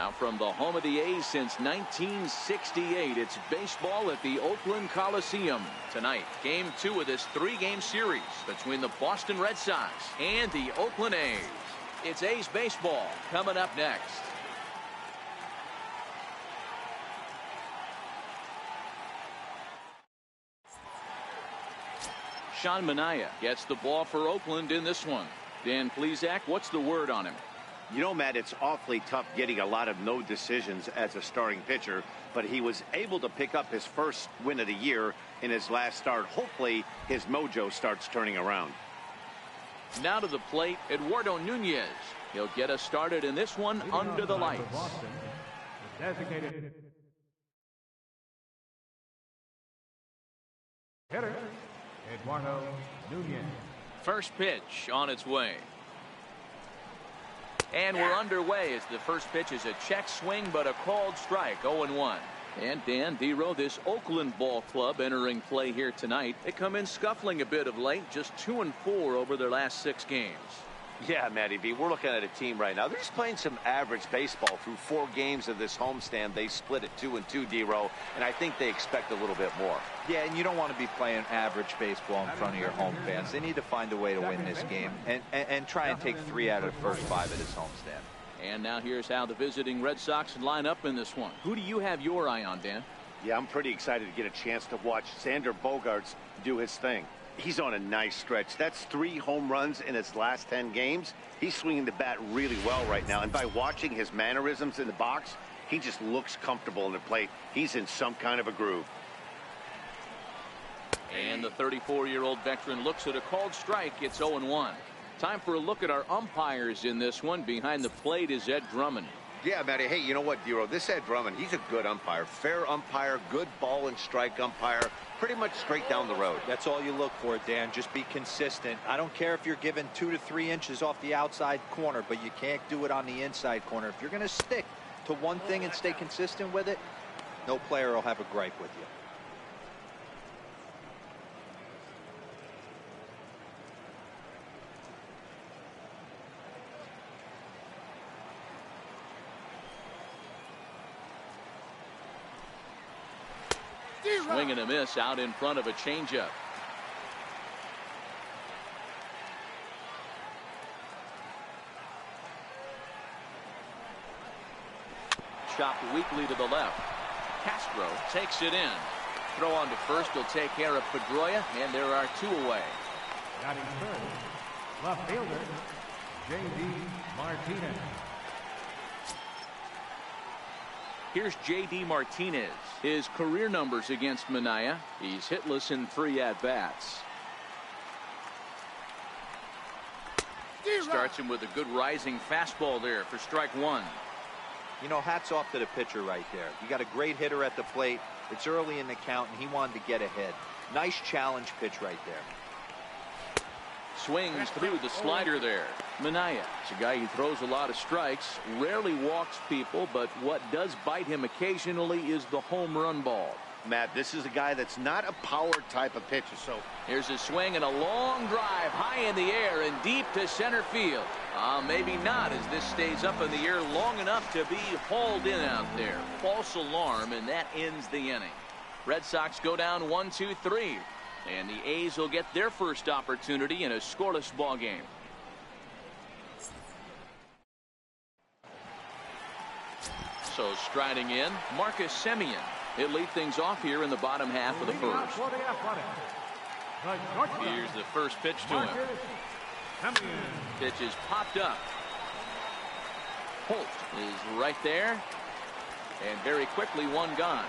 Now from the home of the A's since 1968, it's baseball at the Oakland Coliseum. Tonight, Game 2 of this 3-game series between the Boston Red Sox and the Oakland A's. It's A's baseball coming up next. Sean Manaea gets the ball for Oakland in this one. Dan Plesac, what's the word on him? You know, Matt, it's awfully tough getting a lot of no decisions as a starting pitcher, but he was able to pick up his first win of the year in his last start. Hopefully, his mojo starts turning around. Now to the plate, Eduardo Nunez. He'll get us started in this one under the lights. Boston, the designated hitter, Eduardo Nunez. First pitch on its way. And we're underway as the first pitch is a check swing, but a called strike, 0-1. And Dan Dero, this Oakland ball club entering play here tonight. They come in scuffling a bit of late, just 2-4 over their last 6 games. Yeah, Matty B, we're looking at a team right now. They're just playing some average baseball through 4 games of this homestand. They split it 2-2, Dero, and I think they expect a little bit more. Yeah, and you don't want to be playing average baseball in front of your home fans. They need to find a way to win this game and try and take 3 out of the first 5 at this homestand. And now here's how the visiting Red Sox line up in this one. Who do you have your eye on, Dan? Yeah, I'm pretty excited to get a chance to watch Xander Bogaerts do his thing. He's on a nice stretch. That's 3 home runs in his last 10 games. He's swinging the bat really well right now. And by watching his mannerisms in the box, he just looks comfortable in the plate. He's in some kind of a groove. And the 34-year-old veteran looks at a called strike. It's 0-1. Time for a look at our umpires in this one. Behind the plate is Ed Drummond. Yeah, Matty. Hey, you know what, Dero? This Ed Drummond, he's a good umpire. Fair umpire, good ball and strike umpire. Pretty much straight down the road. That's all you look for, Dan. Just be consistent. I don't care if you're given 2 to 3 inches off the outside corner, but you can't do it on the inside corner. If you're going to stick to one thing and stay consistent with it, no player will have a gripe with you. Swing and a miss out in front of a changeup. Chopped weakly to the left. Castro takes it in. Throw on to first will take care of Pedroia, and there are 2 away. Batting third, left fielder, J.D. Martinez. Here's J.D. Martinez. His career numbers against Manaea. He's hitless in 3 at-bats. Starts him with a good rising fastball there for strike 1. You know, hats off to the pitcher right there. You got a great hitter at the plate. It's early in the count, and he wanted to get ahead. Nice challenge pitch right there. Swings through the slider there. Manaea is a guy who throws a lot of strikes, rarely walks people, but what does bite him occasionally is the home run ball. Matt, this is a guy that's not a power type of pitcher. So here's a swing and a long drive high in the air and deep to center field. Maybe not, as this stays up in the air long enough to be hauled in out there. False alarm, and that ends the inning. Red Sox go down 1-2-3. And the A's will get their first opportunity in a scoreless ball game. So striding in, Marcus Semien. He'll lead things off here in the bottom half of the first. Here's the first pitch to him. Pitch is popped up. Holt is right there. And very quickly, 1 gone.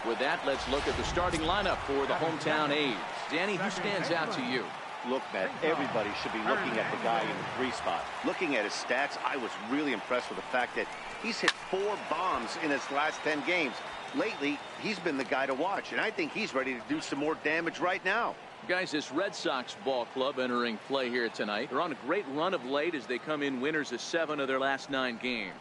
With that, let's look at the starting lineup for the hometown A's. Danny, who stands out to you? Look, Matt, everybody should be looking at the guy in the 3 spot. Looking at his stats, I was really impressed with the fact that he's hit 4 bombs in his last 10 games. Lately, he's been the guy to watch, and I think he's ready to do some more damage right now. Guys, this Red Sox ball club entering play here tonight. They're on a great run of late as they come in winners of 7 of their last 9 games.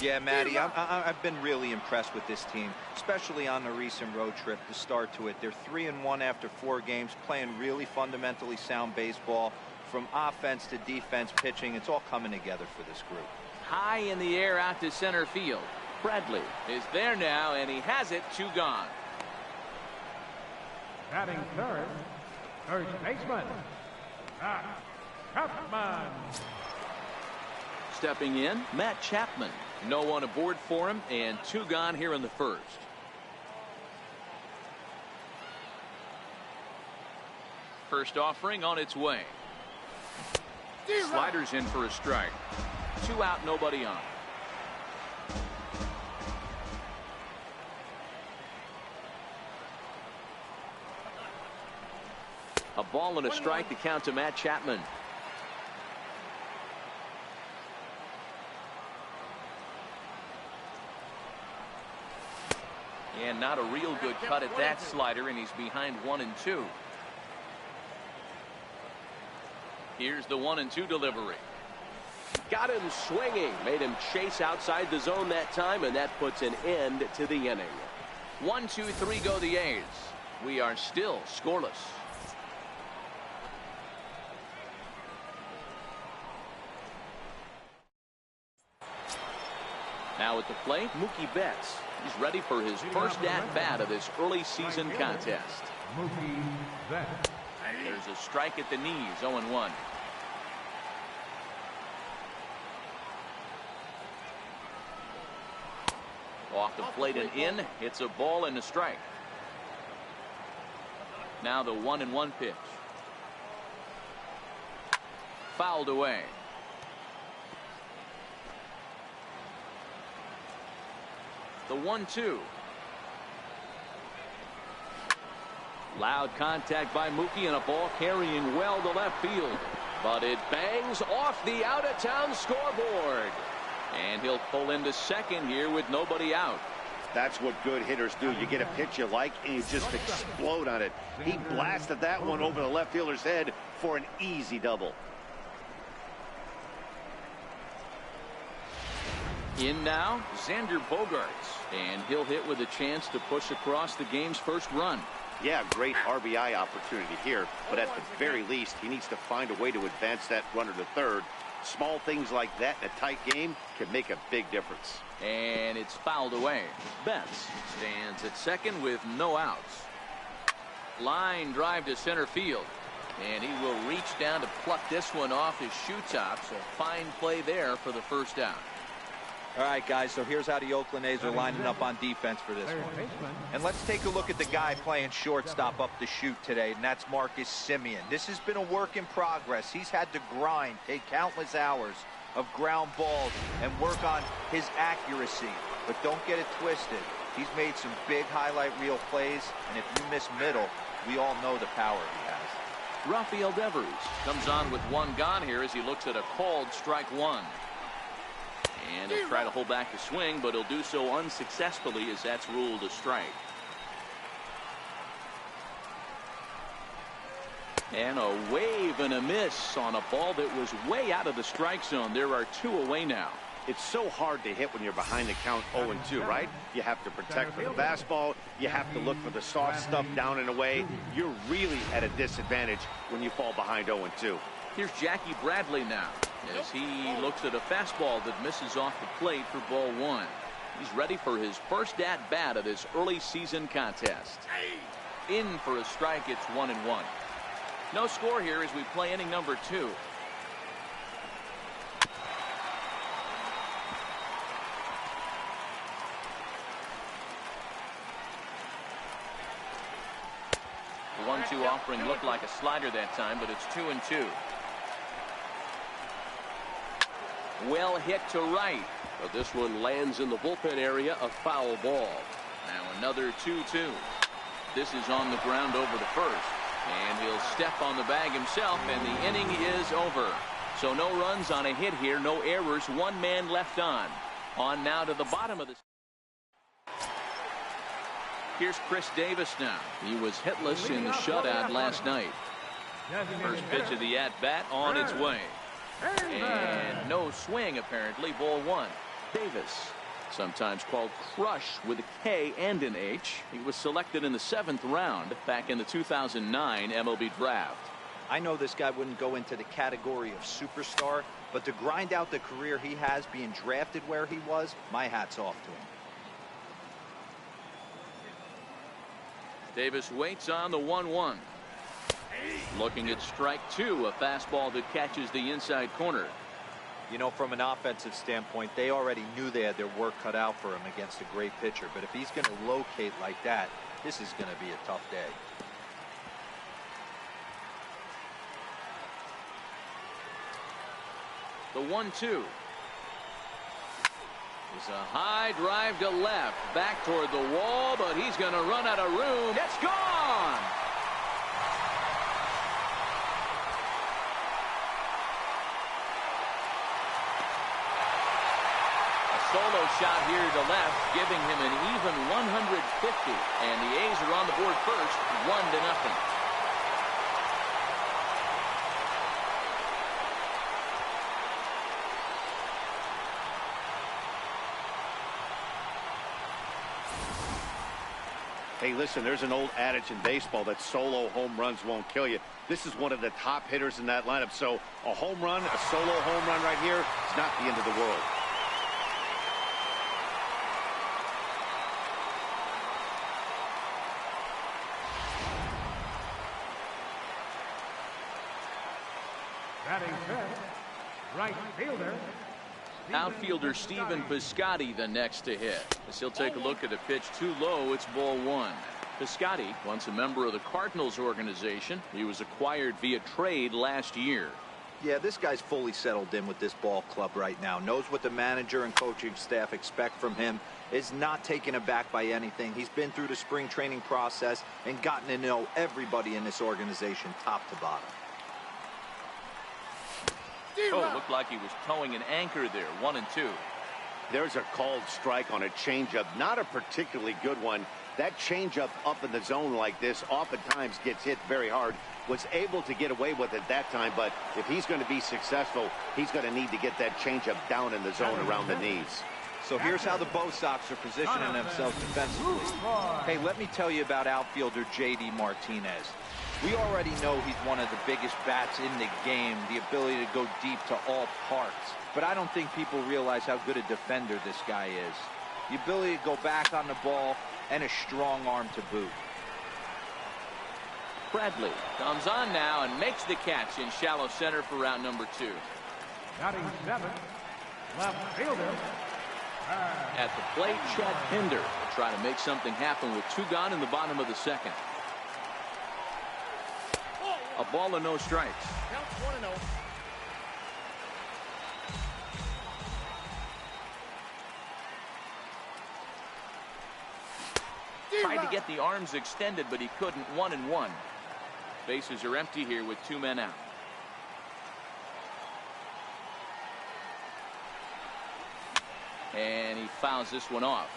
Yeah, Matty, I've been really impressed with this team, especially on the recent road trip, the start to it. They're 3-1 after 4 games, playing really fundamentally sound baseball. from offense to defense, pitching. It's all coming together for this group. High in the air out to center field. Bradley is there now, and he has it. 2 gone. Batting third, first baseman, Chapman. Stepping in, Matt Chapman. No one aboard for him, and 2 gone here in the first. First offering on its way. Sliders in for a strike. 2 out, nobody on. A ball and a strike to count to Matt Chapman. And not a real good cut at that slider, and he's behind 1-2. Here's the 1-2 delivery. Got him swinging, made him chase outside the zone that time, and that puts an end to the inning. 1-2-3 go the A's. We are still scoreless. Now at the plate, Mookie Betts. He's ready for his first at-bat of this early season contest. Mookie Betts. There's a strike at the knees, 0-1. Off the plate and in. It's a ball and a strike. Now the 1-1 pitch. Fouled away. The 1-2. Loud contact by Mookie, and a ball carrying well to left field. But it bangs off the out-of-town scoreboard. And he'll pull into second here with nobody out. That's what good hitters do. You get a pitch you like, and you just explode on it. He blasted that one over the left fielder's head for an easy double. In now, Xander Bogaerts, and he'll hit with a chance to push across the game's first run. Yeah, great RBI opportunity here, but at the very least, he needs to find a way to advance that runner to third. Small things like that in a tight game can make a big difference. And it's fouled away. Betts stands at second with no outs. Line drive to center field, and he will reach down to pluck this one off his shoe top. So fine play there for the first out. All right, guys, so here's how the Oakland A's are lining up on defense for this one. And let's take a look at the guy playing shortstop up the chute today, and that's Marcus Semien. This has been a work in progress. He's had to grind, take countless hours of ground balls, and work on his accuracy. But don't get it twisted. He's made some big highlight reel plays, and if you miss middle, we all know the power he has. Rafael Devers comes on with 1 gone here as he looks at a called strike 1. And he'll try to hold back the swing, but he'll do so unsuccessfully as that's ruled a strike. And a wave and a miss on a ball that was way out of the strike zone. There are 2 away now. It's so hard to hit when you're behind the count 0-2, right? You have to protect for the fastball. You have to look for the soft stuff down and away. You're really at a disadvantage when you fall behind 0-2. Here's Jackie Bradley now as he looks at a fastball that misses off the plate for ball 1. He's ready for his first at-bat of this early season contest. In for a strike, it's 1-1. No score here as we play inning number 2. The 1-2 offering looked like a slider that time, but it's 2-2. Well hit to right, but this one lands in the bullpen area, a foul ball. Now another 2-2. This is on the ground over the first, and he'll step on the bag himself, and the inning is over. So no runs on a hit here, no errors, 1 man left on. On now to the bottom of the. Here's Chris Davis now. He was hitless in the shutout last night. First pitch of the at-bat on its way. And no swing, apparently. Ball 1. Davis, sometimes called Crush with a K and an H. He was selected in the 7th round back in the 2009 MLB draft. I know this guy wouldn't go into the category of superstar, but to grind out the career he has, being drafted where he was, my hat's off to him. Davis waits on the 1-1. Looking at strike two, a fastball that catches the inside corner. You know, from an offensive standpoint, they already knew they had their work cut out for him against a great pitcher. But if he's going to locate like that, this is going to be a tough day. The 1-2 is a high drive to left, back toward the wall, but he's going to run out of room. It's gone. A solo shot here to left, giving him an even 150, and the A's are on the board first, 1-0. Hey, listen, there's an old adage in baseball that solo home runs won't kill you. This is one of the top hitters in that lineup. So a home run, a solo home run right here is not the end of the world. Batting fifth, right fielder. Outfielder Stephen Piscotty the next to hit. As he'll take a look at a pitch too low, it's ball one. Piscotty, once a member of the Cardinals organization, he was acquired via trade last year. Yeah, this guy's fully settled in with this ball club right now. Knows what the manager and coaching staff expect from him. Is not taken aback by anything. He's been through the spring training process and gotten to know everybody in this organization top to bottom. Oh, looked like he was towing an anchor there. 1-2. There's a called strike on a changeup. Not a particularly good one. That changeup up in the zone like this oftentimes gets hit very hard. Was able to get away with it that time, but if he's going to be successful, he's going to need to get that changeup down in the zone around the knees. So here's how the Bo Sox are positioning themselves defensively. Hey, let me tell you about outfielder J.D. Martinez. We already know he's one of the biggest bats in the game, the ability to go deep to all parts. But I don't think people realize how good a defender this guy is. The ability to go back on the ball and a strong arm to boot. Bradley comes on now and makes the catch in shallow center for round number 2. Batting seventh, left fielder. At the plate, Chet Pinder will try to make something happen with 2 gone in the bottom of the second. A ball and no strikes. Counts 1-0. Tried to get the arms extended, but he couldn't. 1-1. Bases are empty here with 2 men out. And he fouls this one off.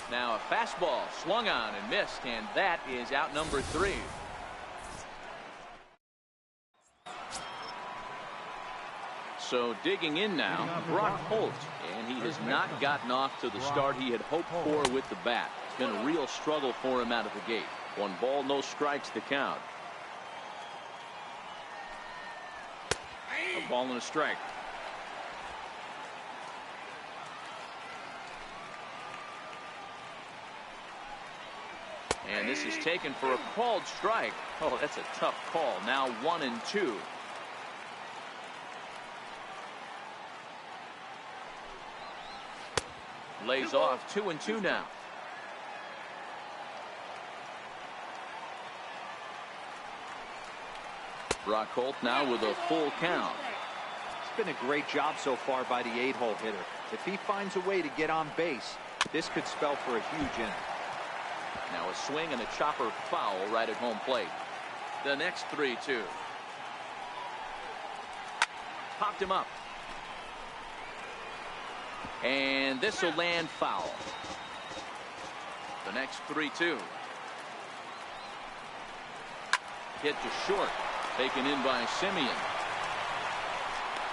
Now a fastball swung on and missed, and that is out number 3. So digging in now, Brock Holt, and he has not gotten off to the start he had hoped for with the bat. It's been a real struggle for him out of the gate. 1 ball, no strikes to count. A ball and a strike. And this is taken for a called strike. Oh, that's a tough call. Now 1-2. Lays off. 2-2 now. Brock Holt now with a full count. It's been a great job so far by the 8-hole hitter. If he finds a way to get on base, this could spell for a huge inning. Now a swing and a chopper foul right at home plate. The next 3-2. Popped him up. And this will land foul. The next 3-2. Hit to short. Taken in by Simeon.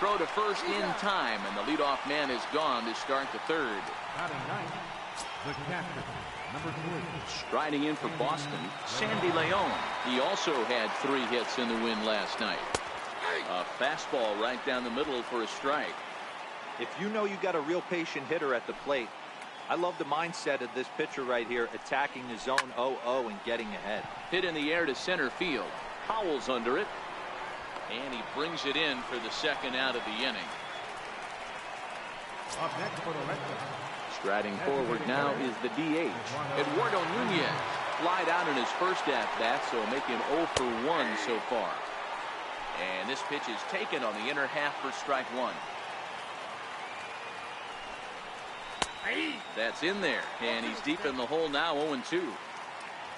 throw to first in time, and the leadoff man is gone to start the third. Batting ninth, the catcher, number 3. Striding in for Boston, Sandy Leone. He also had 3 hits in the win last night. A fastball right down the middle for a strike. If you know you got a real patient hitter at the plate, I love the mindset of this pitcher right here, attacking the zone 0-0 and getting ahead. Hit in the air to center field. Howell's under it. And he brings it in for the second out of the inning. Up next for the Red Sox. Striding forward now is the DH, Eduardo Nunez. Flied out in his first at-bat, so make him 0 for 1 so far. And this pitch is taken on the inner half for strike 1. That's in there, and he's deep in the hole now, 0-2.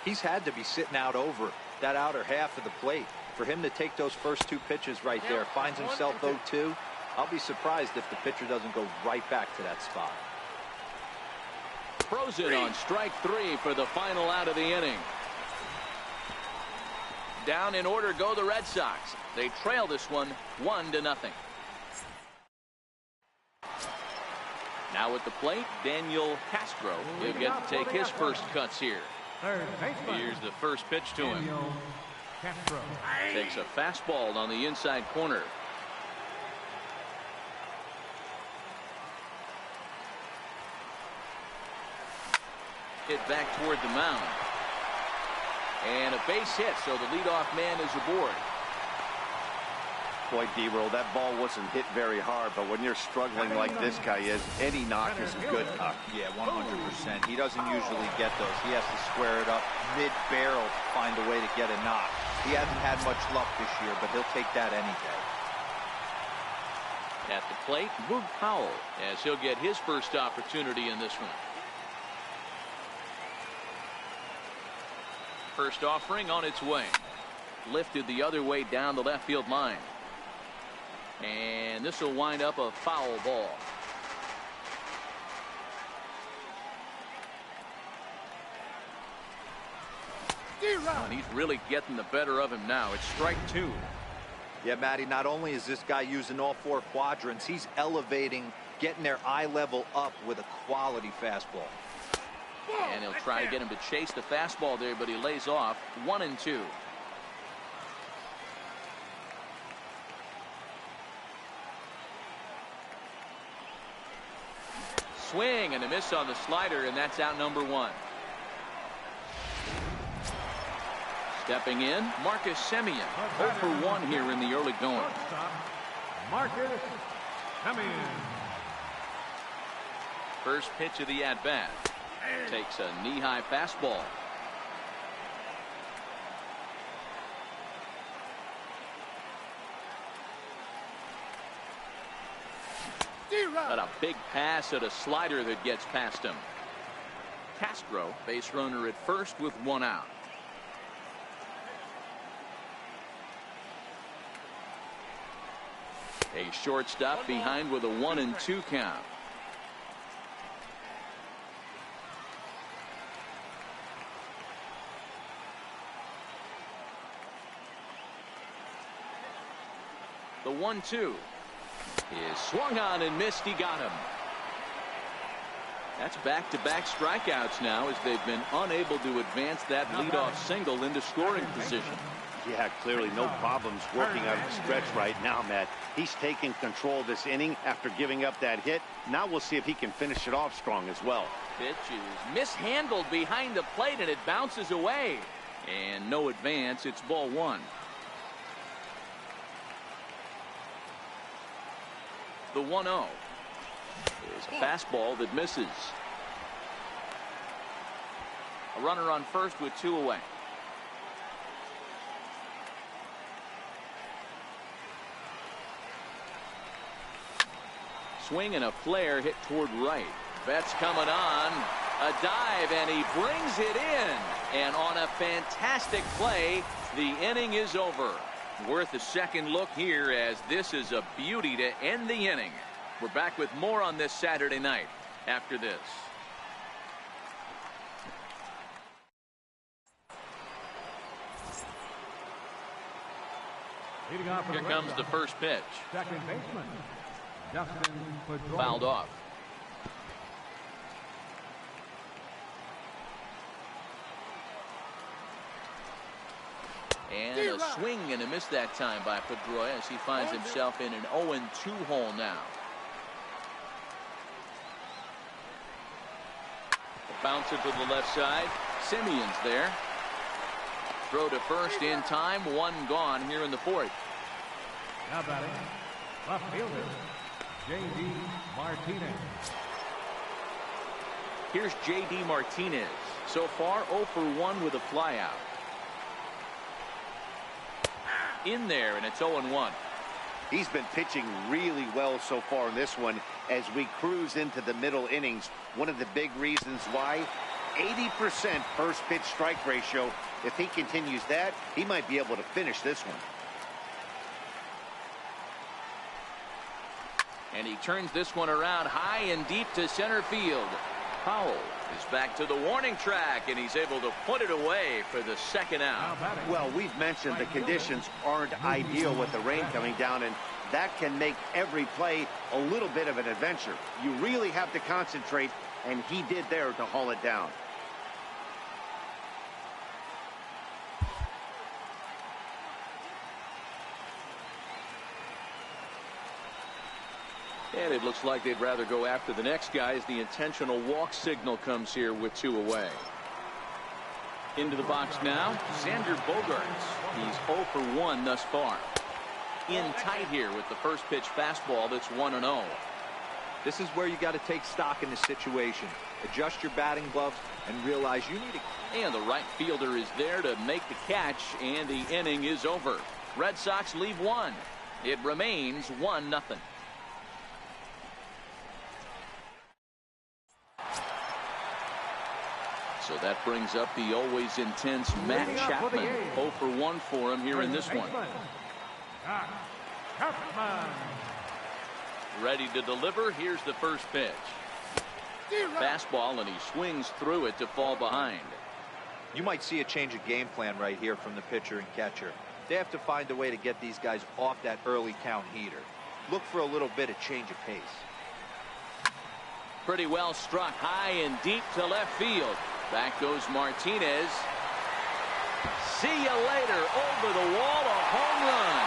He's had to be sitting out over that outer half of the plate. For him to take those first 2 pitches right there, finds himself 0-2. I'll be surprised if the pitcher doesn't go right back to that spot. Throws it on strike 3 for the final out of the inning. Down in order go the Red Sox. They trail this one 1-0. Now at the plate, Daniel Castro. He'll get to take his first cuts here. Third baseman, Here's the first pitch to him. Daniel Castro. Takes a fastball on the inside corner. Hit back toward the mound. And a base hit, so the leadoff man is aboard. Boy, D-Roll, that ball wasn't hit very hard, but when you're struggling like this guy is, any knock is a good knock. Yeah, 100%. He doesn't usually get those. He has to square it up mid-barrel, find a way to get a knock. He hasn't had much luck this year, but he'll take that any day. At the plate, Boog Powell, as he'll get his first opportunity in this one. First offering on its way. Lifted the other way down the left field line. And this will wind up a foul ball. And he's really getting the better of him now. It's strike 2. Yeah, Matty, not only is this guy using all 4 quadrants, he's elevating, getting their eye level up with a quality fastball. And he'll try to get him to chase the fastball there, but he lays off. 1-2. Swing and a miss on the slider, and that's out number 1. Stepping in, Marcus Semien. 0 for 1 here in the early going. Marcus Semien. First pitch of the at-bat. Takes a knee-high fastball. But a big pass at a slider that gets past him. Castro, base runner at first with 1 out. A shortstop behind with a 1-2 count. The 1-2 is swung on and missed. He got him. That's back-to-back strikeouts now, as they've been unable to advance that leadoff single into scoring position. Yeah, clearly no problems working out of the stretch right now, Matt. He's taking control of this inning after giving up that hit. Now we'll see if he can finish it off strong as well. Pitch is mishandled behind the plate, and it bounces away. And no advance. It's ball 1. The 1-0 is a fastball that misses. A runner on first with 2 away. Swing and a flare hit toward right. Betts coming on. A dive, and he brings it in. And on a fantastic play, the inning is over. Worth a second look here, as this is a beauty to end the inning. We're back with more on this Saturday night after this. Leading off for Here the Red comes Sox, the first pitch. second baseman, Justin Pedroia. Fouled off. And a swing and a miss that time by Pedroia as he finds himself in an 0-2 hole now. Bouncer to the left side. Simeon's there. Throw to first in time. One gone here in the fourth. Now batting, left fielder, J.D. Martinez. Here's J.D. Martinez. So far 0 for 1 with a flyout. In there, and it's 0-1. He's been pitching really well so far in this one as we cruise into the middle innings. One of the big reasons why, 80% first pitch strike ratio. If he continues that, he might be able to finish this one. And he turns this one around high and deep to center field. Powell is back to the warning track, and he's able to put it away for the second out. Well, we've mentioned the conditions aren't ideal with the rain coming down, and that can make every play a little bit of an adventure. You really have to concentrate, and he did there to haul it down. And it looks like they'd rather go after the next guy as the intentional walk signal comes here with 2 away. Into the box now, Xander Bogaerts. He's 0 for 1 thus far. In tight here with the first pitch fastball that's 1-0. This is where you got to take stock in the situation. Adjust your batting gloves and realize you need to. And the right fielder is there to make the catch, and the inning is over. Red Sox leave 1. It remains 1-0. So that brings up the always intense Matt Chapman. 0 for 1 for him here in this one. Ready to deliver. Here's the first pitch. Fastball, and he swings through it to fall behind. You might see a change of game plan right here from the pitcher and catcher. They have to find a way to get these guys off that early count heater. Look for a little bit of change of pace. Pretty well struck high and deep to left field. Back goes Martinez. See you later. Over the wall, a home run.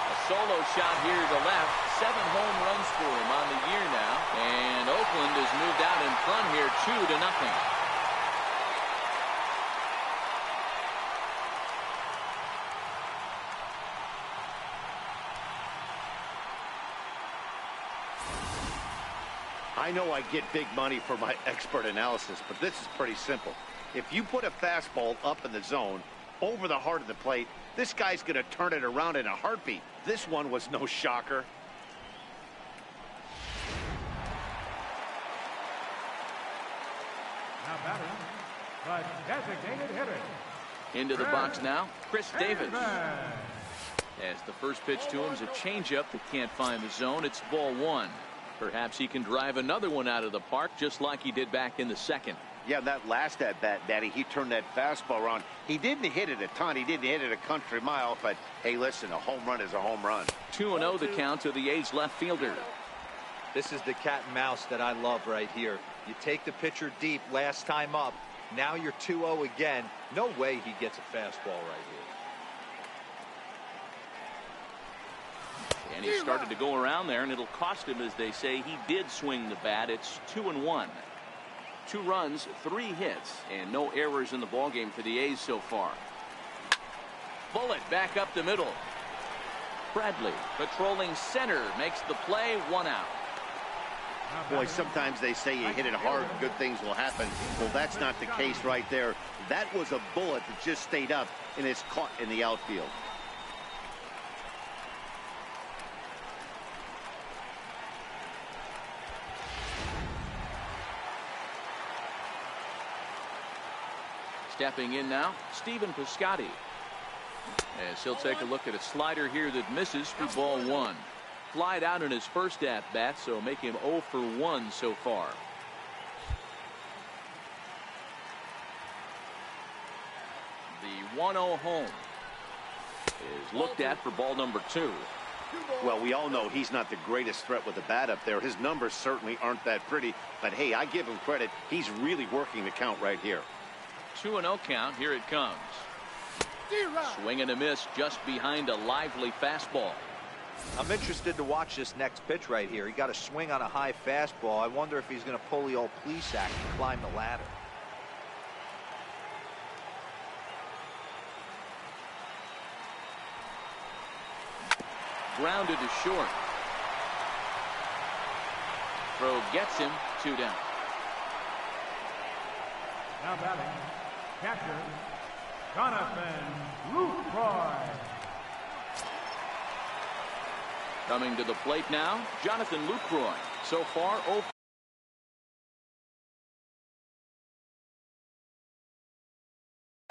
A solo shot here to left. 7 home runs for him on the year now. And Oakland has moved out in front here 2-0. I know I get big money for my expert analysis, but this is pretty simple. If you put a fastball up in the zone, over the heart of the plate, this guy's going to turn it around in a heartbeat. This one was no shocker. Now batting, the designated hitter. Into the box now, Chris Davis. As the first pitch to him is a changeup that can't find the zone. It's ball 1. Perhaps he can drive another one out of the park just like he did back in the second. Yeah, that last at-bat, Daddy, he turned that fastball around. He didn't hit it a ton. He didn't hit it a country mile, but, hey, listen, a home run is a home run. 2-0 the count to the A's left fielder. This is the cat and mouse that I love right here. You take the pitcher deep last time up. Now you're 2-0 again. No way he gets a fastball right here. And he started to go around there, and it'll cost him, as they say. He did swing the bat. It's 2-1. 2 runs, 3 hits, and no errors in the ballgame for the A's so far. Bullet back up the middle. Bradley patrolling center makes the play. 1 out. Boy, sometimes they say you hit it hard, good things will happen. Well, that's not the case right there. That was a bullet that just stayed up and is caught in the outfield. Stepping in now, Stephen Piscotty. As he'll take a look at a slider here that misses for ball 1. Flied out in his first at-bat, so make him 0 for 1 so far. 1-0 home is looked at for ball number 2. Well, we all know he's not the greatest threat with the bat up there. His numbers certainly aren't that pretty. But, hey, I give him credit. He's really working the count right here. 2-0 count. Here it comes. Swing and a miss just behind a lively fastball. I'm interested to watch this next pitch right here. He got a swing on a high fastball. I wonder if he's going to pull the old police act and climb the ladder. Grounded to short. Throw gets him. 2 down. Now batting, catcher, Jonathan Lucroy. Coming to the plate now, Jonathan Lucroy. So far, 0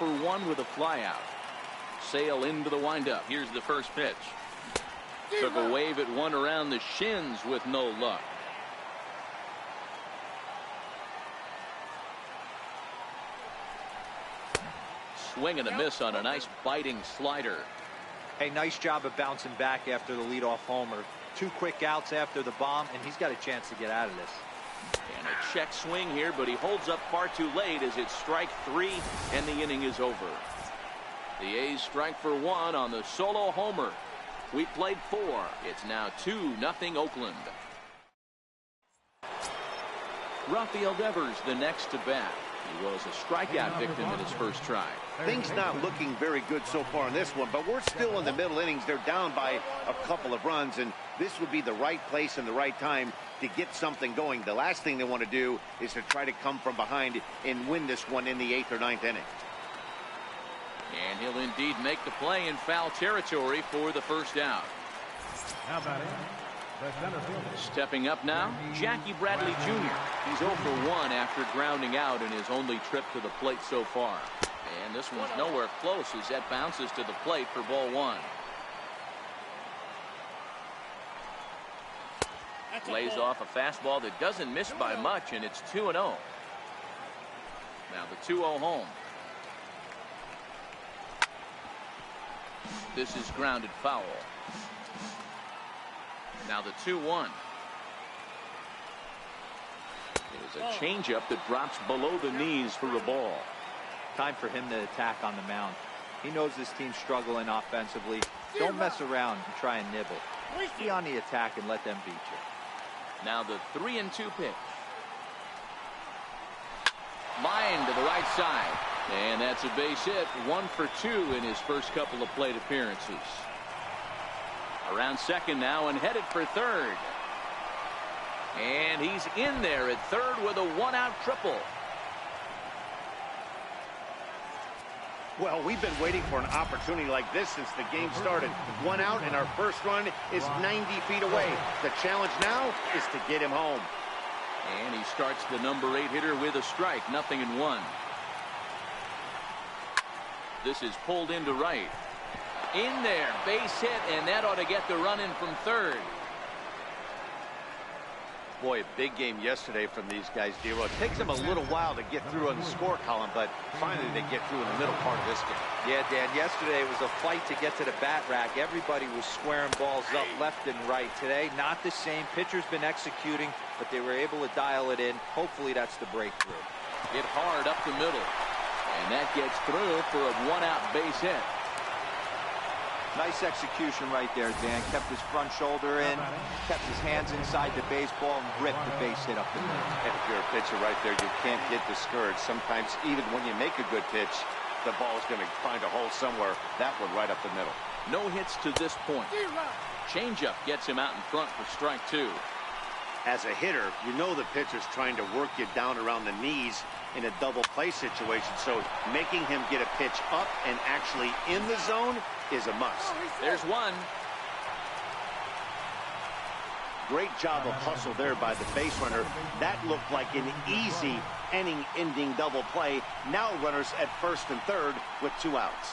for 1 with a flyout. Sale into the windup. Here's the first pitch. Took a wave at one around the shins with no luck. Swing and a miss on a nice biting slider. Hey, nice job of bouncing back after the leadoff homer. 2 quick outs after the bomb, and he's got a chance to get out of this. And a check swing here, but he holds up far too late as it's strike 3 and the inning is over. The A's strike for 1 on the solo homer. We played 4. It's now 2-0 Oakland. Rafael Devers the next to bat. He was a strikeout victim in his first try. Things not looking very good so far in this one, but we're still in the middle innings. They're down by a couple of runs, and this would be the right place and the right time to get something going. The last thing they want to do is to try to come from behind and win this one in the 8th or 9th inning. And he'll indeed make the play in foul territory for the first out. Now batting, the center fielder. Stepping up now, Jackie Bradley Jr. He's 0 for 1 after grounding out in his only trip to the plate so far. And this one's nowhere close as that bounces to the plate for ball 1. Lays off a fastball that doesn't miss by much, and it's 2-0. Now the 2-0 home. This is grounded foul. Now the 2-1. There's a changeup that drops below the knees for a ball. Time for him to attack on the mound. He knows this team's struggling offensively. Don't mess around and try and nibble. Be on the attack and let them beat you. Now the 3-2 pitch. Line to the right side. And that's a base hit. 1 for 2 in his first couple of plate appearances. Around second now and headed for third. And he's in there at third with a 1-out triple. Well, we've been waiting for an opportunity like this since the game started. 1 out, and our first run is 90 feet away. The challenge now is to get him home. And he starts the number 8 hitter with a strike. 0-1. This is pulled into right. In there, base hit, and that ought to get the run in from third. Boy, a big game yesterday from these guys, D-Roll. It takes them a little while to get through on the score column, but finally they get through in the middle part of this game. Yeah, Dan, yesterday it was a fight to get to the bat rack. Everybody was squaring balls up left and right. Today, not the same. Pitcher's been executing, but they were able to dial it in. Hopefully that's the breakthrough. Hit hard up the middle. And that gets through for a 1-out base hit. Nice execution right there, Dan. Kept his front shoulder in, kept his hands inside the baseball, and ripped the base hit up the middle. And if you're a pitcher right there, you can't get discouraged. Sometimes even when you make a good pitch, the ball is going to find a hole somewhere. That one right up the middle. No hits to this point. Changeup gets him out in front for strike 2. As a hitter, you know the pitcher's trying to work you down around the knees in a double play situation. So making him get a pitch up and actually in the zone is a must. There's one. Great job of hustle there by the base runner. That looked like an easy inning-ending double play. Now runners at first and third with 2 outs.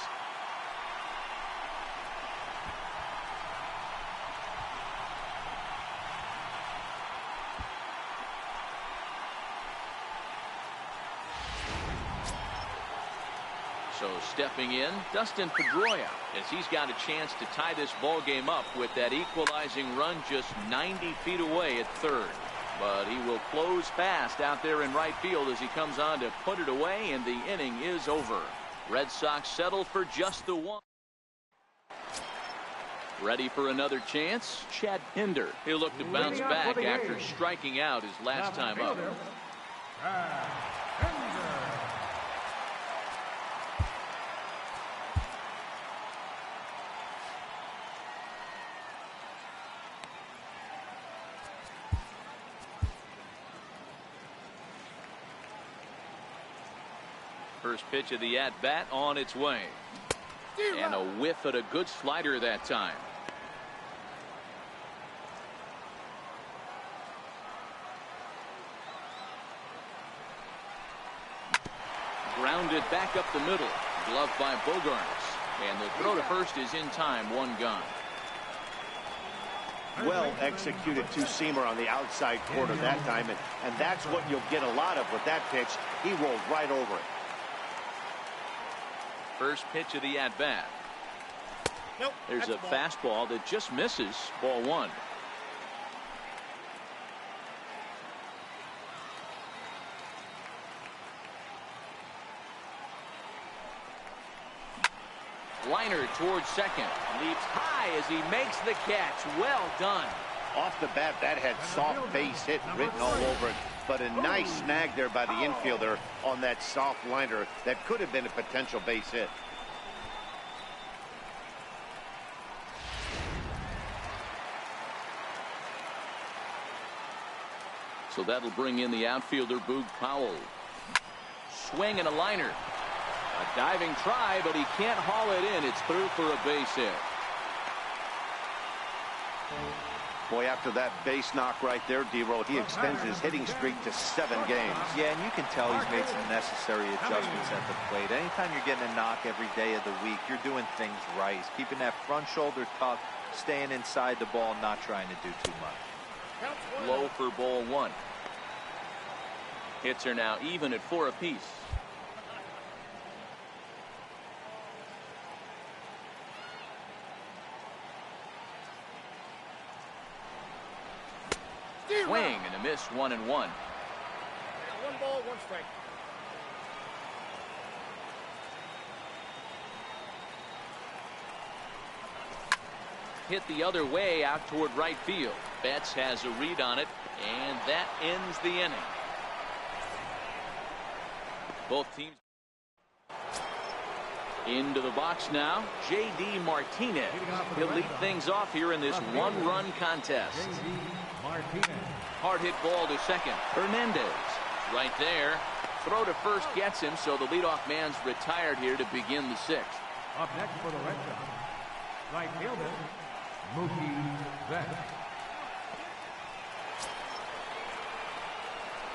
So stepping in, Dustin Pedroia, as he's got a chance to tie this ball game up with that equalizing run just 90 feet away at third. But he will close fast out there in right field as he comes on to put it away, and the inning is over. Red Sox settle for just the one. Ready for another chance? Chad Pinder. He'll look to bounce back after striking out his last time up. First pitch of the at-bat on its way. And a whiff at a good slider that time. Grounded back up the middle. Gloved by Bogaerts. And the throw to first is in time. One gone. Well executed two-seamer on the outside corner that time. And that's what you'll get a lot of with that pitch. He rolled right over it. First pitch of the at-bat. Nope, there's a fastball that just misses. Ball one. Liner towards second. Leaps high as he makes the catch. Well done. Off the bat, that had soft base hit written all over it. But a nice snag there by the infielder on that soft liner that could have been a potential base hit. So that'll bring in the outfielder, Boog Powell. Swing and a liner. A diving try, but he can't haul it in. It's through for a base hit. Boy, after that base knock right there, D-Roll, he extends his hitting streak to 7 games. Yeah, and you can tell he's made some necessary adjustments at the plate. Anytime you're getting a knock every day of the week, you're doing things right. He's keeping that front shoulder tucked, staying inside the ball, not trying to do too much. Low for ball one. Hits are now even at 4 apiece. Swing and a miss. 1-1. 1 ball, 1 strike. Hit the other way out toward right field. Betts has a read on it, and that ends the inning. Both teams into the box now. J.D. Martinez. He'll lead things off here in this one-run contest. Hard hit ball to second. Hernandez right there. Throw to first gets him, so the leadoff man's retired here to begin the 6th. Up next for the Red Sox, right fielder, Mookie Betts.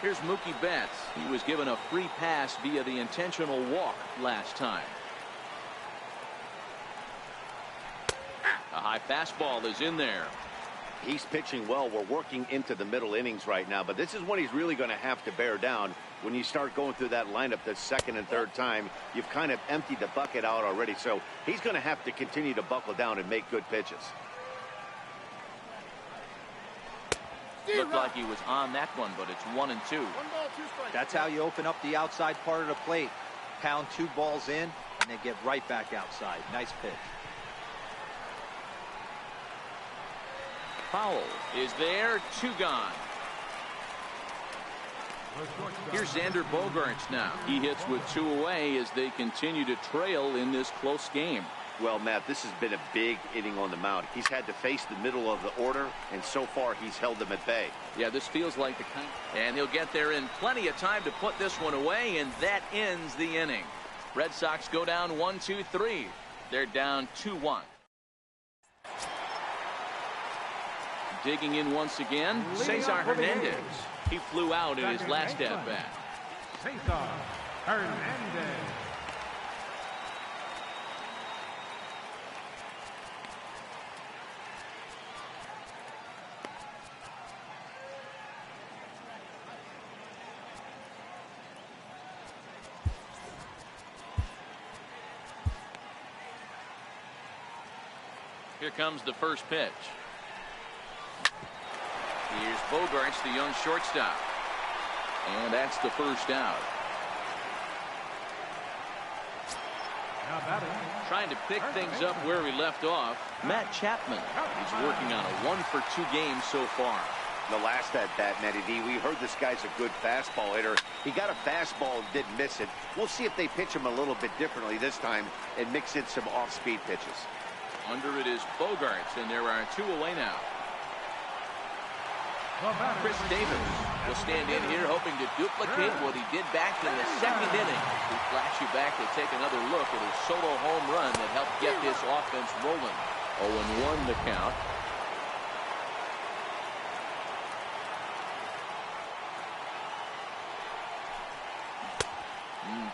Here's Mookie Betts. He was given a free pass via the intentional walk last time. A high fastball is in there. He's pitching well. We're working into the middle innings right now, but this is when he's really going to have to bear down. When you start going through that lineup the second and third time, you've kind of emptied the bucket out already, so he's going to have to continue to buckle down and make good pitches. Looked like he was on that one, but it's 1-2. 1 ball, 2 strikes. That's how you open up the outside part of the plate. Pound 2 balls in, and then get right back outside. Nice pitch. Powell is there. 2 gone. Here's Xander Bogaerts now. He hits with 2 away as they continue to trail in this close game. Well, Matt, this has been a big inning on the mound. He's had to face the middle of the order, and so far he's held them at bay. Yeah, this feels like the kind. And he'll get there in plenty of time to put this one away, and that ends the inning. Red Sox go down 1-2-3. They're down 2-1. Digging in once again, Cesar Hernandez. He flew out in his last at-bat. Cesar Hernandez. Here comes the first pitch. Here's Bogarts, the young shortstop. And that's the first out. Now batting. Trying to pick things up where we left off. Matt Chapman. He's working on a 1-for-2 game so far. The last at bat, Matty D, we heard this guy's a good fastball hitter. He got a fastball and didn't miss it. We'll see if they pitch him a little bit differently this time and mix in some off-speed pitches. Under it is Bogarts, and there are 2 away now. Chris Davis will stand in here hoping to duplicate what he did back in the 2nd inning. We flash you back to take another look at his solo home run that helped get this offense rolling. 0-1 the count.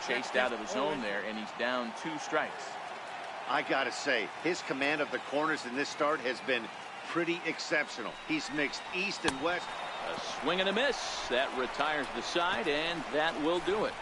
Chased out of his zone there, and he's down 2 strikes. I gotta say, his command of the corners in this start has been pretty exceptional. He's mixed east and west. A swing and a miss. That retires the side, and that will do it.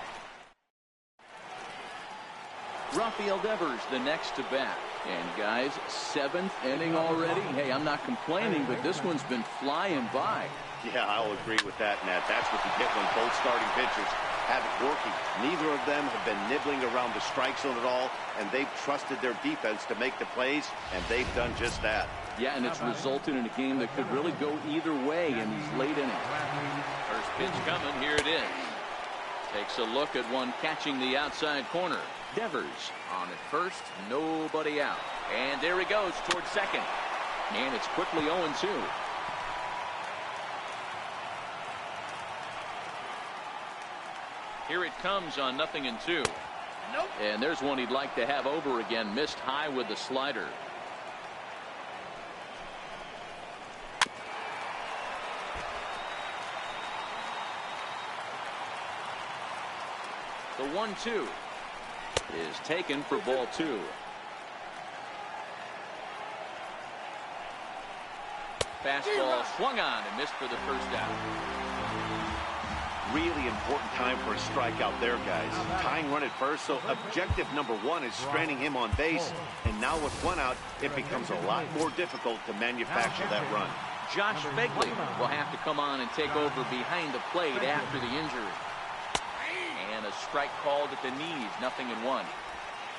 Rafael Devers, the next to bat. And guys, 7th inning already. Hey, I'm not complaining, but this one's been flying by. Yeah, I'll agree with that, Matt. That's what you get when both starting pitchers have it working. Neither of them have been nibbling around the strike zone at all, and they've trusted their defense to make the plays, and they've done just that. Yeah, and it's resulted in a game that could really go either way in these late innings. First pitch coming. Here it is. Takes a look at one catching the outside corner. Devers on at first, nobody out. And there he goes towards second. And it's quickly 0-2. Here it comes on 0-2. Nope. And there's one he'd like to have over again. Missed high with the slider. The 1-2 is taken for ball 2. Fastball swung on and missed for the first out. Really important time for a strikeout there, guys. Tying run at first, so objective number 1 is stranding him on base. And now with 1 out, it becomes a lot more difficult to manufacture that run. Josh Begley will have to come on and take over behind the plate after the injury. And a strike called at the knees, 0-1.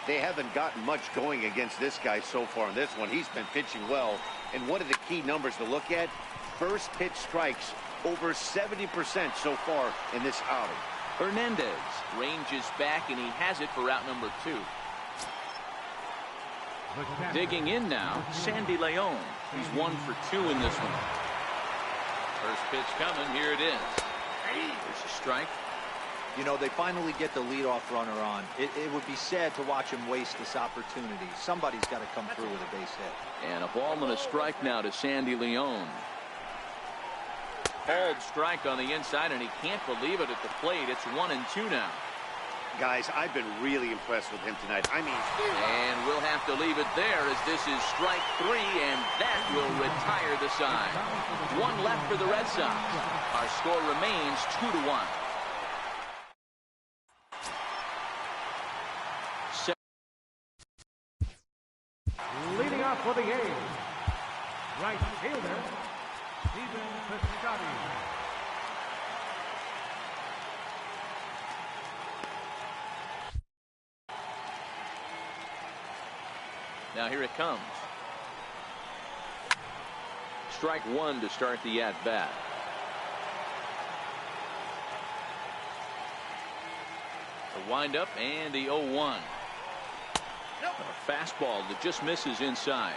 They haven't gotten much going against this guy so far in this one. He's been pitching well. And one of the key numbers to look at, first pitch strikes, over 70% so far in this outing. Hernandez ranges back, and he has it for route number 2. Digging in now, Sandy Leon. He's 1 for 2 in this one. First pitch coming. Here it is. There's a strike. You know, they finally get the leadoff runner on. It would be sad to watch him waste this opportunity. Somebody's got to come through with a base hit. And a ball and a strike now to Sandy Leon. Called strike on the inside, and he can't believe it at the plate. It's 1-2 now. Guys, I've been really impressed with him tonight. I mean, and we'll have to leave it there as this is strike 3, and that will retire the side. 1 left for the Red Sox. Our score remains 2-1. Leading off for the game, right fielder, Stephen Piscotty. Now here it comes. Strike 1 to start the at-bat. The windup and the 0-1. A fastball that just misses inside.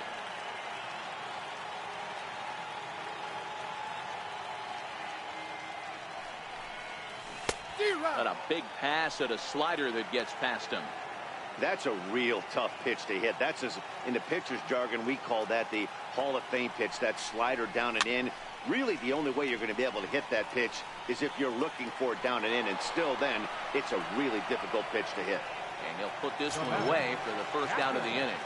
And a big pass at a slider that gets past him. that's a real tough pitch to hit. That's, as in the pitcher's jargon, we call that the Hall of Fame pitch, that slider down and in. Really, the only way you're going to be able to hit that pitch is if you're looking for it down and in, and still then, it's a really difficult pitch to hit. And he'll put this one away for the first out of the inning.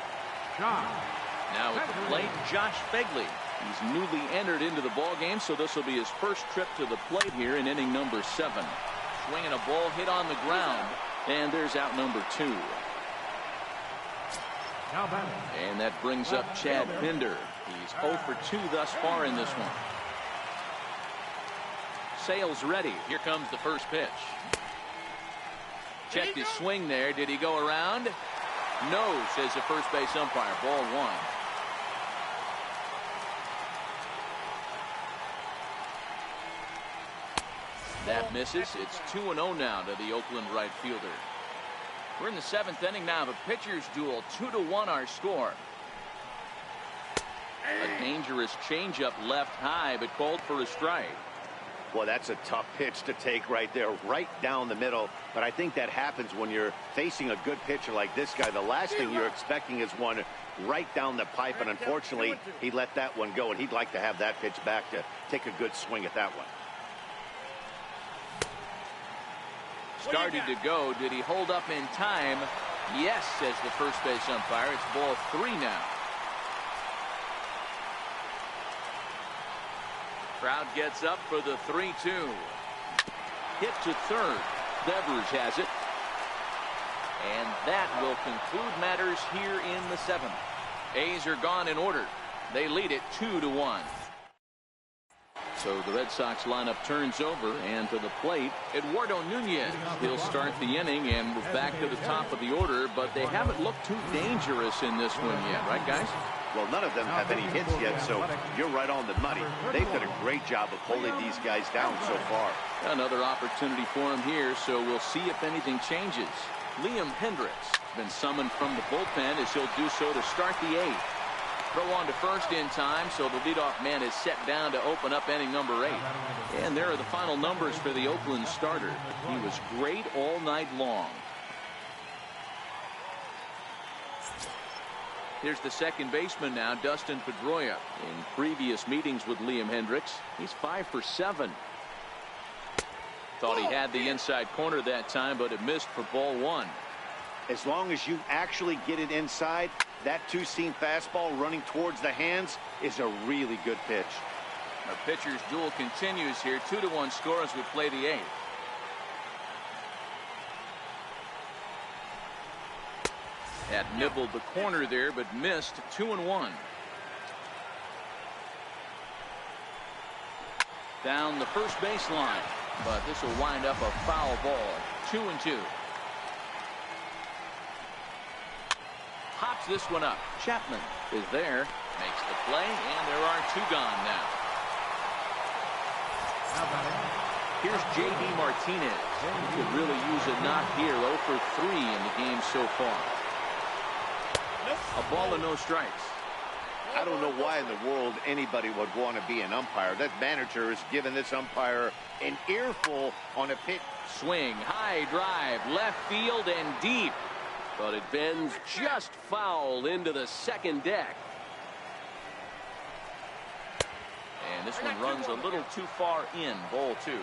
Now at the plate, Josh Begley. He's newly entered into the ball game, so this will be his first trip to the plate here in inning number 7. Swinging a ball hit on the ground, and there's out number 2. Now batting. And that brings up Chad Pinder. He's 0 for 2 thus far in this one. Sale's ready. Here comes the first pitch. Checked his swing there. Did he go around? No, says the first base umpire. Ball 1. That misses. It's 2-0 now to the Oakland right fielder. We're in the 7th inning now of a pitcher's duel. 2-1 our score. A dangerous changeup left high, but called for a strike. Well, that's a tough pitch to take right there, right down the middle. But I think that happens when you're facing a good pitcher like this guy. The last thing you're expecting is one right down the pipe, and unfortunately, he let that one go, and he'd like to have that pitch back to take a good swing at that one. Started to go. Did he hold up in time? Yes, says the first base umpire. It's ball 3 now. Crowd gets up for the 3-2. Hit to third. Devers has it. And that will conclude matters here in the 7th. A's are gone in order. They lead it 2-1. So the Red Sox lineup turns over, and to the plate, Eduardo Nunez. He'll start the inning, and we're back to the top of the order, but they haven't looked too dangerous in this one yet, right, guys? Well, none of them have any hits yet, so you're right on the money. They've done a great job of holding these guys down so far. Another opportunity for him here, so we'll see if anything changes. Liam Hendricks has been summoned from the bullpen as he'll do so to start the 8th. Throw on to first in time, so the leadoff man is set down to open up inning number 8. And there are the final numbers for the Oakland starter. He was great all night long. Here's the second baseman now, Dustin Pedroia. In previous meetings with Liam Hendricks, he's 5 for 7. Thought he had the inside corner that time, but it missed for ball 1. As long as you actually get it inside, that two-seam fastball running towards the hands is a really good pitch. Our pitcher's duel continues here. 2-1 score as we play the 8th. That nibbled the corner there, but missed. 2-1. Down the first baseline, but this will wind up a foul ball. 2-2. Hops this one up. Chapman is there, makes the play, and there are 2 gone now. Here's J.D. Martinez. He could really use a knock here. 0 for 3 in the game so far. A ball and no strikes. I don't know why in the world anybody would want to be an umpire. That manager has given this umpire an earful on a pitch. Swing, high drive, left field and deep. But it bends just foul into the second deck. And this one runs a little too far in. Ball 2.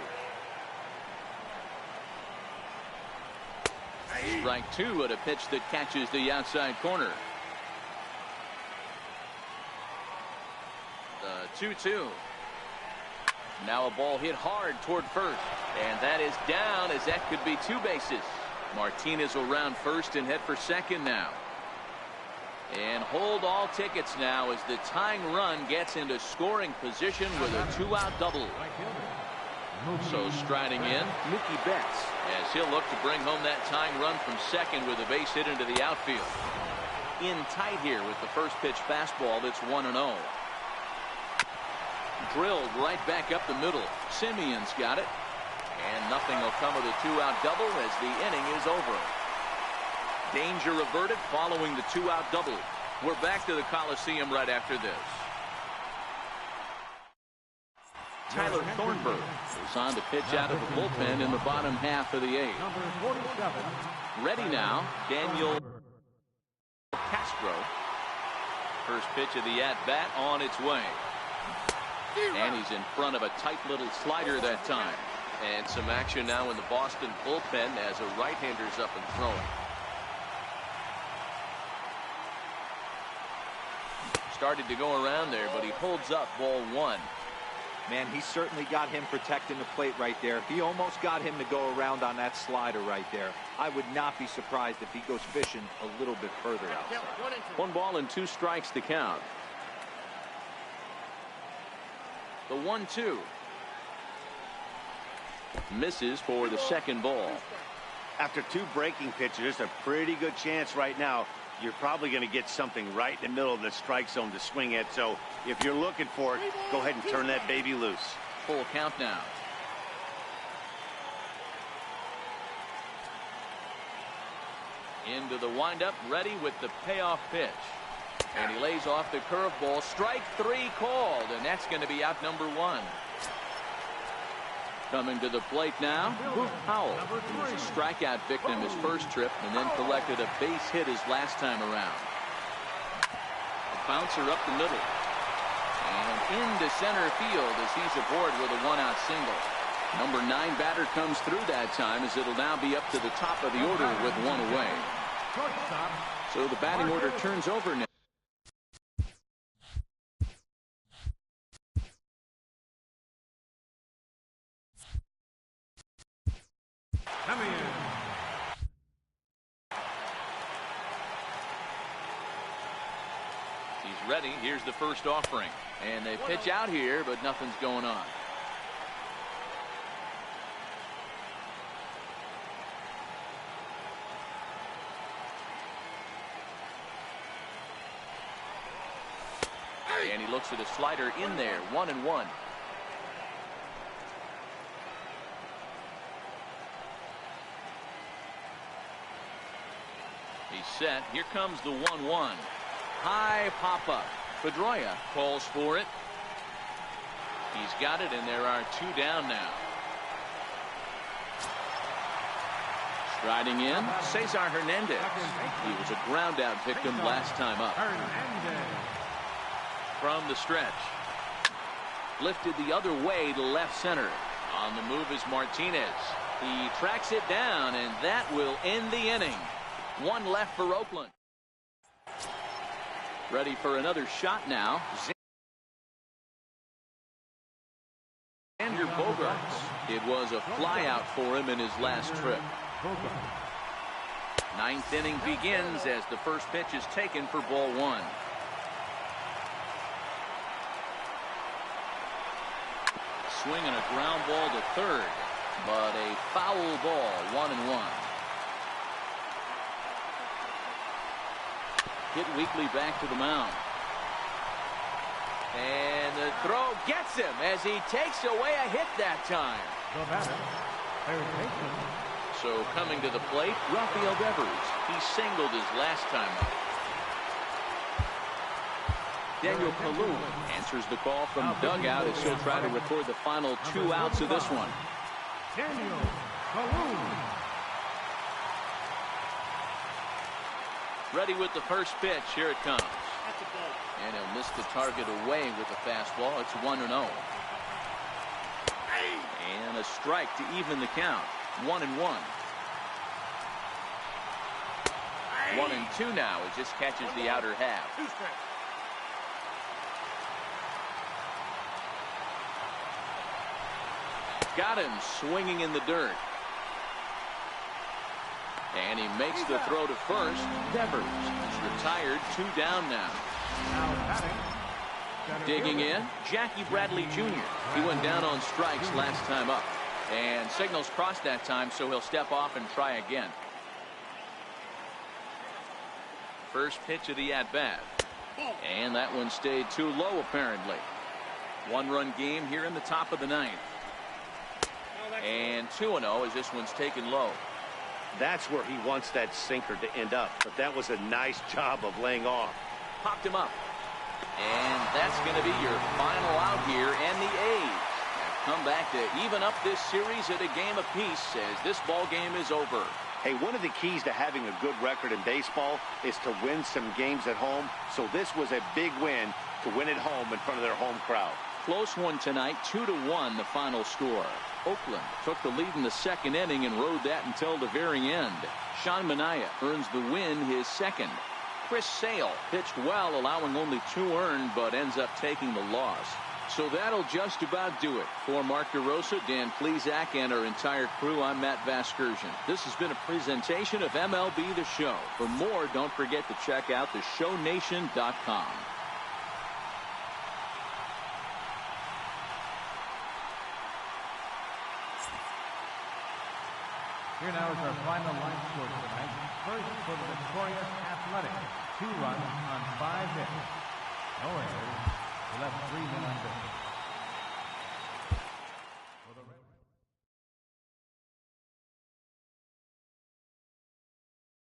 Strike 2 at a pitch that catches the outside corner. The 2-2. Now a ball hit hard toward first. And that is down, as that could be 2 bases. Martinez will round first and head for second now. And hold all tickets now as the tying run gets into scoring position with a 2-out double. So striding in, Mookie Betts, as he'll look to bring home that tying run from second with a base hit into the outfield. In tight here with the first pitch fastball that's 1-0. Drilled right back up the middle. Simeon's got it. And nothing will come of the 2-out double as the inning is over. Danger averted following the 2-out double. We're back to the Coliseum right after this. Tyler Thornburg is on to pitch out of the bullpen in the bottom half of the 8th. Number 47. Ready now, Daniel Castro. First pitch of the at-bat on its way. And he's in front of a tight little slider that time. And some action now in the Boston bullpen as a right-hander's up and throwing. Started to go around there, but he holds up ball 1. Man, he certainly got him protecting the plate right there. He almost got him to go around on that slider right there. I would not be surprised if he goes fishing a little bit further outside. 1 ball and 2 strikes to count. The 1-2. Misses for the second ball. After 2 breaking pitches, there's a pretty good chance right now you're probably going to get something right in the middle of the strike zone to swing at. So if you're looking for it, go ahead and turn that baby loose. Full count now. Into the windup, ready with the payoff pitch. And he lays off the curveball. Strike 3 called, and that's going to be out number 1. Coming to the plate now, Powell. He was a strikeout victim his first trip and then collected a base hit his last time around. A bouncer up the middle. And into center field as he's aboard with a 1-out single. Number 9 batter comes through that time as it'll now be up to the top of the order with 1 away. So the batting order turns over now. He's ready. Here's the first offering. And they pitch out here, but nothing's going on. And he looks at a slider in there. 1-1. He's set. Here comes the 1-1. High pop-up. Pedroia calls for it. He's got it, and there are 2 down now. Striding in, Cesar Hernandez. He was a ground-out victim last time up. From the stretch. Lifted the other way to left center. On the move is Martinez. He tracks it down, and that will end the inning. 1 left for Oakland. Ready for another shot now. Xander Bogaerts. It was a flyout for him in his last trip. 9th inning begins as the first pitch is taken for ball 1. Swinging a ground ball to third, but a foul ball. 1-1. Hit weakly back to the mound. And the throw gets him as he takes away a hit that time. So coming to the plate, Rafael Devers. He singled his last time up. Daniel Kalu answers the call from the dugout as he'll try to record the final 2 outs of this one. Daniel Kalu. Ready with the first pitch. Here it comes. And he'll miss the target away with the fastball. It's 1-0. And a strike to even the count. 1-1. 1-2 now as this catches the outer half. Got him swinging in the dirt. And he makes the throw to first. Devers is retired. 2 down now. Digging in, Jackie Bradley Jr. He went down on strikes last time up. And signals crossed that time, so he'll step off and try again. First pitch of the at-bat. And that one stayed too low, apparently. 1-run game here in the top of the 9th. And 2-0 as this one's taken low. That's where he wants that sinker to end up. But that was a nice job of laying off. Popped him up. And that's going to be your final out here. And the A's have come back to even up this series at a game apiece as this ball game is over. Hey, one of the keys to having a good record in baseball is to win some games at home. So this was a big win to win at home in front of their home crowd. Close one tonight, 2-1 the final score. Oakland took the lead in the 2nd inning and rode that until the very end. Sean Manaea earns the win, his 2nd. Chris Sale pitched well, allowing only 2 earned, but ends up taking the loss. So that'll just about do it. For Mark DeRosa, Dan Plesac, and our entire crew, I'm Matt Vasgersian. This has been a presentation of MLB The Show. For more, don't forget to check out theshownation.com. Here now is our final line score tonight. First for the victorious Athletics, 2 runs on 5 hits. No errors. He left 3 men on base.